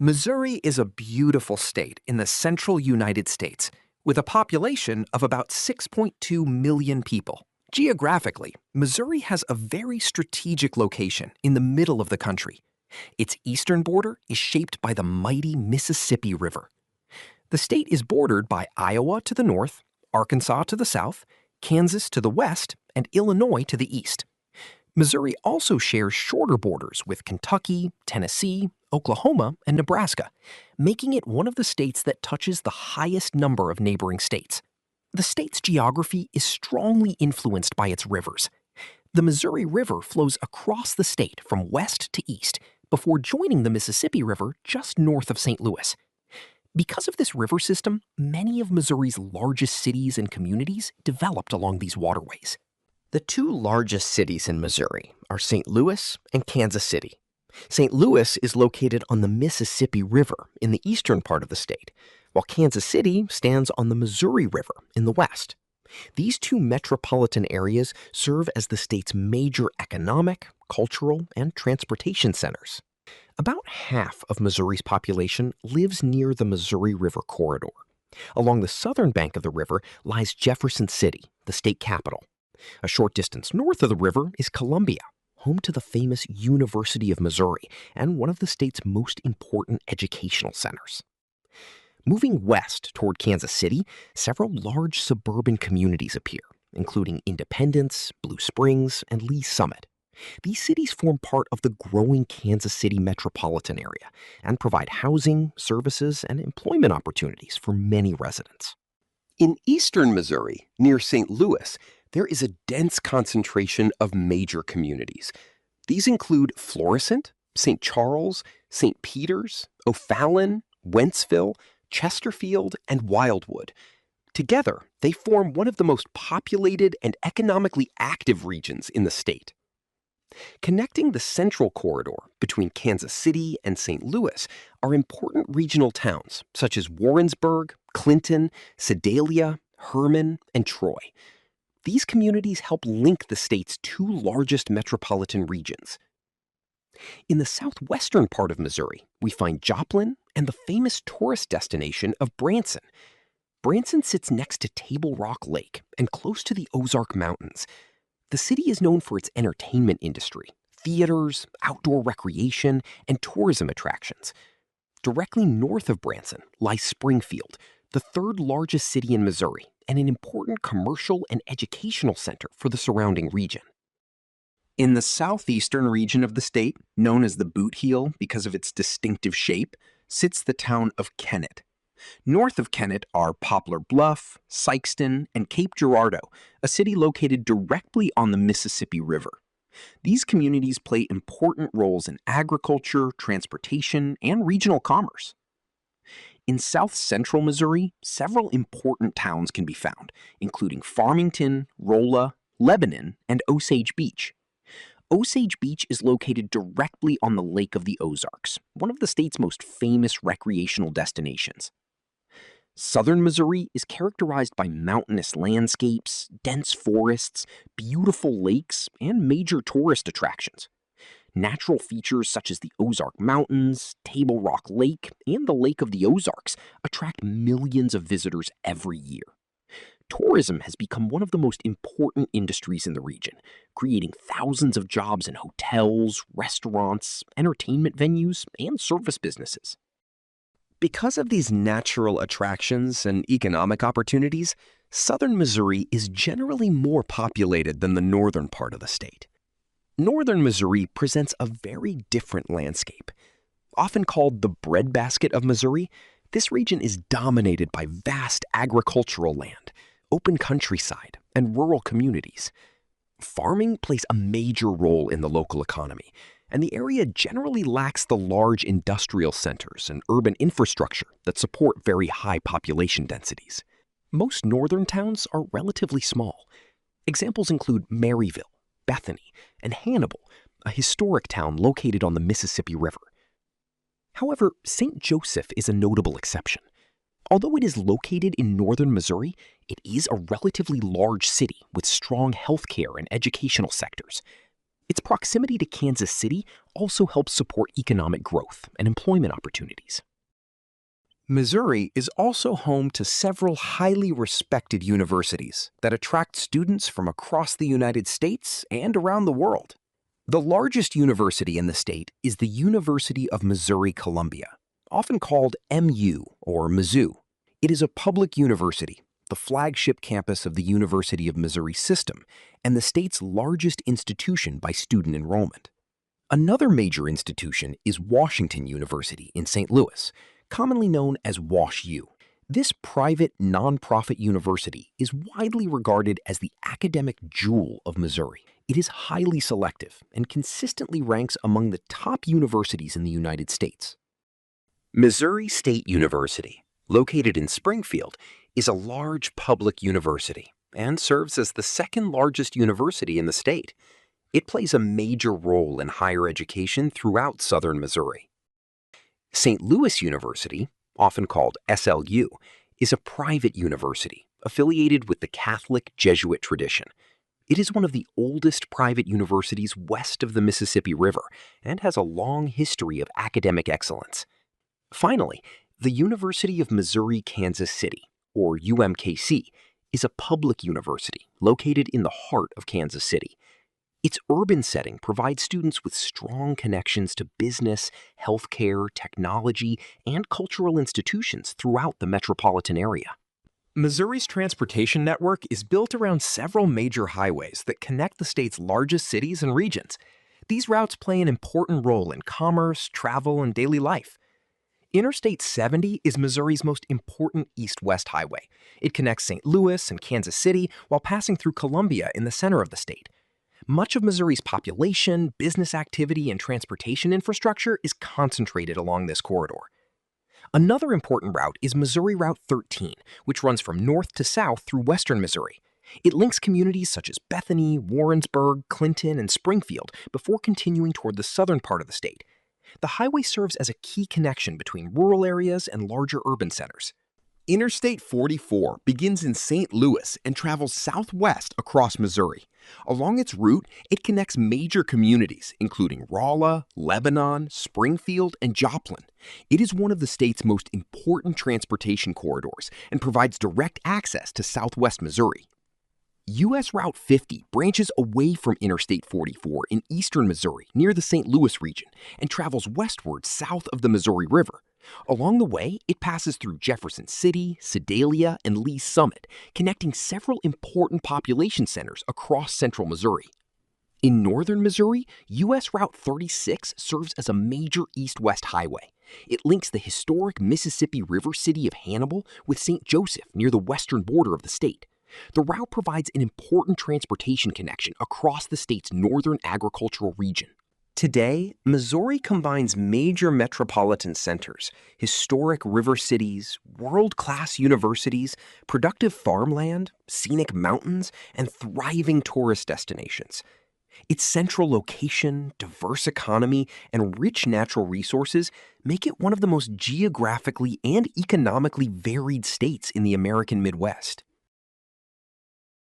Missouri is a beautiful state in the central United States with a population of about 6.2 million people. Geographically, Missouri has a very strategic location in the middle of the country. Its eastern border is shaped by the mighty Mississippi River. The state is bordered by Iowa to the north, Arkansas to the south, Kansas to the west, and Illinois to the east. Missouri also shares shorter borders with Kentucky, Tennessee, Oklahoma, and Nebraska, making it one of the states that touches the highest number of neighboring states. The state's geography is strongly influenced by its rivers. The Missouri River flows across the state from west to east before joining the Mississippi River just north of St. Louis. Because of this river system, many of Missouri's largest cities and communities developed along these waterways. The two largest cities in Missouri are St. Louis and Kansas City. St. Louis is located on the Mississippi River in the eastern part of the state, while Kansas City stands on the Missouri River in the west. These two metropolitan areas serve as the state's major economic, cultural, and transportation centers. About half of Missouri's population lives near the Missouri River corridor. Along the southern bank of the river lies Jefferson City, the state capital. A short distance north of the river is Columbia, home to the famous University of Missouri and one of the state's most important educational centers. Moving west toward Kansas City, several large suburban communities appear, including Independence, Blue Springs, and Lee's Summit. These cities form part of the growing Kansas City metropolitan area and provide housing, services, and employment opportunities for many residents. In eastern Missouri, near St. Louis, there is a dense concentration of major communities. These include Florissant, St. Charles, St. Peters, O'Fallon, Wentzville, Chesterfield, and Wildwood. Together, they form one of the most populated and economically active regions in the state. Connecting the central corridor between Kansas City and St. Louis are important regional towns such as Warrensburg, Clinton, Sedalia, Herman, and Troy. These communities help link the state's two largest metropolitan regions. In the southwestern part of Missouri, we find Joplin and the famous tourist destination of Branson. Branson sits next to Table Rock Lake and close to the Ozark Mountains. The city is known for its entertainment industry, theaters, outdoor recreation, and tourism attractions. Directly north of Branson lies Springfield, the third largest city in Missouri and an important commercial and educational center for the surrounding region. In the southeastern region of the state, known as the Boot Heel because of its distinctive shape, sits the town of Kennett. North of Kennett are Poplar Bluff, Sikeston, and Cape Girardeau, a city located directly on the Mississippi River. These communities play important roles in agriculture, transportation, and regional commerce. In south-central Missouri, several important towns can be found, including Farmington, Rolla, Lebanon, and Osage Beach. Osage Beach is located directly on the Lake of the Ozarks, one of the state's most famous recreational destinations. Southern Missouri is characterized by mountainous landscapes, dense forests, beautiful lakes, and major tourist attractions. Natural features such as the Ozark Mountains, Table Rock Lake, and the Lake of the Ozarks attract millions of visitors every year. Tourism has become one of the most important industries in the region, creating thousands of jobs in hotels, restaurants, entertainment venues, and service businesses. Because of these natural attractions and economic opportunities, southern Missouri is generally more populated than the northern part of the state. Northern Missouri presents a very different landscape. Often called the breadbasket of Missouri, this region is dominated by vast agricultural land, open countryside, and rural communities. Farming plays a major role in the local economy, and the area generally lacks the large industrial centers and urban infrastructure that support very high population densities. Most northern towns are relatively small. Examples include Maryville, Bethany, and Hannibal, a historic town located on the Mississippi River. However, St. Joseph is a notable exception. Although it is located in northern Missouri, it is a relatively large city with strong healthcare and educational sectors. Its proximity to Kansas City also helps support economic growth and employment opportunities. Missouri is also home to several highly respected universities that attract students from across the United States and around the world. The largest university in the state is the University of Missouri-Columbia, often called MU or Mizzou. It is a public university, the flagship campus of the University of Missouri system, and the state's largest institution by student enrollment. Another major institution is Washington University in St. Louis, commonly known as WashU. This private, nonprofit university is widely regarded as the academic jewel of Missouri. It is highly selective and consistently ranks among the top universities in the United States. Missouri State University, located in Springfield, is a large public university and serves as the second largest university in the state. It plays a major role in higher education throughout southern Missouri. St. Louis University, often called SLU, is a private university affiliated with the Catholic Jesuit tradition. It is one of the oldest private universities west of the Mississippi River and has a long history of academic excellence. Finally, the University of Missouri-Kansas City, or UMKC, is a public university located in the heart of Kansas City. Its urban setting provides students with strong connections to business, healthcare, technology, and cultural institutions throughout the metropolitan area. Missouri's transportation network is built around several major highways that connect the state's largest cities and regions. These routes play an important role in commerce, travel, and daily life. Interstate 70 is Missouri's most important east-west highway. It connects St. Louis and Kansas City while passing through Columbia in the center of the state. Much of Missouri's population, business activity, and transportation infrastructure is concentrated along this corridor. Another important route is Missouri Route 13, which runs from north to south through western Missouri. It links communities such as Bethany, Warrensburg, Clinton, and Springfield before continuing toward the southern part of the state. The highway serves as a key connection between rural areas and larger urban centers. Interstate 44 begins in St. Louis and travels southwest across Missouri. Along its route, it connects major communities, including Rolla, Lebanon, Springfield, and Joplin. It is one of the state's most important transportation corridors and provides direct access to southwest Missouri. U.S. Route 50 branches away from Interstate 44 in eastern Missouri near the St. Louis region and travels westward south of the Missouri River. Along the way, it passes through Jefferson City, Sedalia, and Lee's Summit, connecting several important population centers across central Missouri. In northern Missouri, U.S. Route 36 serves as a major east-west highway. It links the historic Mississippi River city of Hannibal with St. Joseph near the western border of the state. The route provides an important transportation connection across the state's northern agricultural region. Today, Missouri combines major metropolitan centers, historic river cities, world-class universities, productive farmland, scenic mountains, and thriving tourist destinations. Its central location, diverse economy, and rich natural resources make it one of the most geographically and economically varied states in the American Midwest.